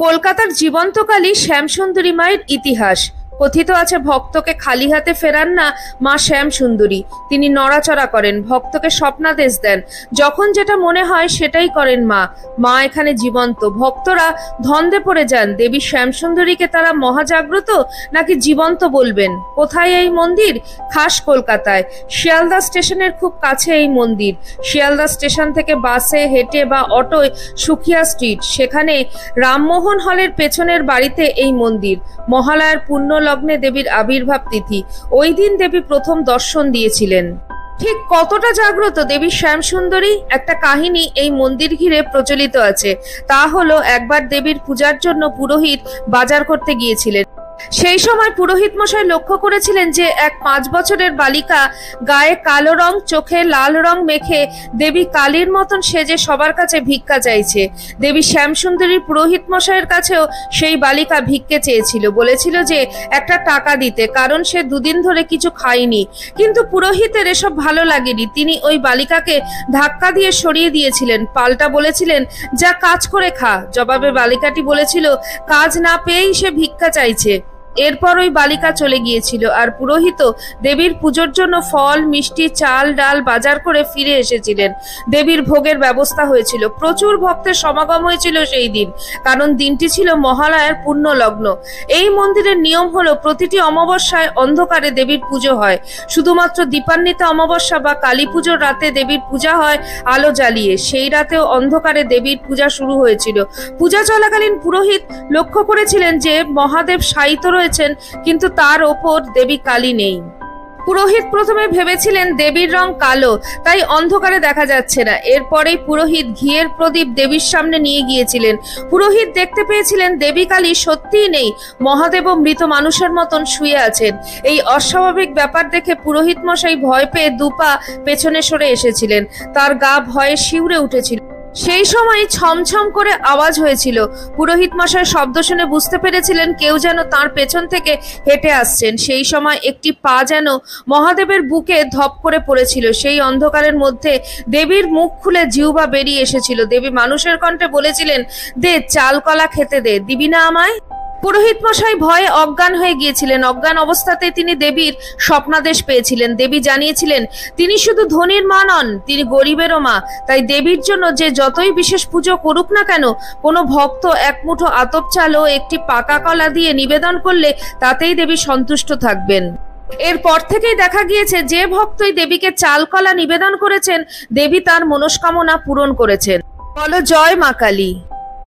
কলকাতার জীবন্তকালী শ্যামসুন্দরী মায়ের ইতিহাস। কথিত আছে ভক্তকে খালি হাতে ফেরান না মা শ্যামসুন্দরী। তিনি নড়াচড়া করেন, ভক্তকে স্বপ্নাদেশ দেন, যখন যেটা মনে হয় সেটাই করেন মা। মা এখানে জীবন্ত। ভক্তরা ধন্দে পড়ে যান, দেবী শ্যামসুন্দরীকে তারা মহাজাগ্রত নাকি জীবন্ত বলবেন। কোথায় এই মন্দির? খাস কলকাতায় শিয়ালদা স্টেশনের খুব কাছে এই মন্দির। শিয়ালদা স্টেশন থেকে বাসে, হেঁটে বা অটোয় সুখিয়া স্ট্রিট, সেখানে রামমোহন হলের পেছনের বাড়িতে এই মন্দির। মহালয়ার পুণ্য লগ্নে দেবীর আবির্ভাব তিথি। ওই দিন দেবী প্রথম দর্শন দিয়েছিলেন। ঠিক কতটা জাগ্রত দেবী শ্যামসুন্দরী? একটা কাহিনী এই মন্দির ঘিরে প্রচলিত আছে। তা হলো, একবার দেবীর পূজার জন্য পুরোহিত বাজার করতে গিয়েছিলেন। সেই সময় পুরোহিত মশাই লক্ষ্য করেছিলেন যে এক 5 বছরের বালিকা গায়ে কালো রং, চোখে লাল রং মেখে দেবী কালীর মতন সেজে সবার কাছে ভিক্ষা চাইছে। দেবী শ্যামসুন্দরীর পুরোহিত মশাইয়ের কাছেও সেই বালিকা ভিক্ষে চেয়েছিল, বলেছিল যে একটা টাকা দিতে, কারণ সে 2 দিন ধরে কিছু খায়নি। কিন্তু পুরোহিতের এসব ভালো লাগেনি। তিনি ওই বালিকাকে ধাক্কা দিয়ে সরিয়ে দিয়েছিলেন, পাল্টা বলেছিলেন, যা কাজ করে খা। জবাবে বালিকাটি বলেছিল কাজ না পেয়েই সে ভিক্ষা চাইছে। এরপর ওই বালিকা চলে গিয়েছিল, আর পুরোহিত দেবীর পুজোর জন্য ফল, মিষ্টি, চাল, ডাল বাজার করে ফিরে এসেছিলেন। দেবীর ভোগের ব্যবস্থা হয়েছিল। প্রচুর ভক্তের সমাগম হয়েছিল সেই দিন, কারণ দিনটি ছিল মহালয়ার পুণ্য লগ্ন। এই মন্দিরের নিয়ম হলো, প্রতিটি অমাবস্যায় অন্ধকারে দেবীর পুজো হয়। শুধুমাত্র দীপান্বিতা অমাবস্যা বা কালী পুজোর রাতে দেবীর পূজা হয় আলো জ্বালিয়ে। সেই রাতেও অন্ধকারে দেবীর পূজা শুরু হয়েছিল। পূজা চলাকালীন পুরোহিত লক্ষ্য করেছিলেন যে মহাদেব শায়িত রয়েছেন, কিন্তু তার ওপর দেবী কালী নেই। পুরোহিত প্রথমে ভেবেছিলেন দেবীর রং কালো, তাই অন্ধকারে দেখা যাচ্ছে না। এরপরেই পুরোহিত ঘিয়ের প্রদীপ দেবীর সামনে নিয়ে গিয়েছিলেন। পুরোহিত দেখতে পেয়েছিলেন দেবী কালী সত্যিই নেই, মহাদেবও মৃত মানুষের মতন শুয়ে আছেন। এই অস্বাভাবিক ব্যাপার দেখে পুরোহিত মশাই ভয় পেয়ে 2 পা পেছনে সরে এসেছিলেন। তার গা ভয়ে শিউরে উঠেছিল। সেই সময় ছমছম করে আওয়াজ হয়েছিল। পুরোহিত মশাই শব্দ শুনে বুঝতে পেরেছিলেন কেউ যেন তার পেছন থেকে হেঁটে আসছেন। সেই সময় একটি পা যেন মহাদেবের বুকে ধপ করে পড়েছিল। সেই অন্ধকারের মধ্যে দেবীর মুখ খুলে জিহ্বা বেরিয়ে এসেছিল। দেবী মানুষের কণ্ঠে বলেছিলেন, দে চাল কলা খেতে দে, দিবি না আমায়? পুরোহিত মশাই ভয়ে অজ্ঞান হয়ে গিয়েছিলেন। অজ্ঞান অবস্থাতে তিনি দেবীর স্বপ্নাদেশ পেয়েছিলেন। দেবী জানিয়েছিলেন তিনি শুধু ধনীর মা নন, তিনি গরিবেরও মা। তাই দেবীর জন্য যে যতই বিশেষ পুজো করুক না কেন, কোনো ভক্ত 1 মুঠো আতপ চাল ও একটি পাকা কলা দিয়ে নিবেদন করলে তাতেই দেবী সন্তুষ্ট থাকবেন। এরপর থেকেই দেখা গিয়েছে যে ভক্তই দেবীকে চাল কলা নিবেদন করেছেন, দেবী তার মনস্কামনা পূরণ করেছেন। বলো জয় মা কালী।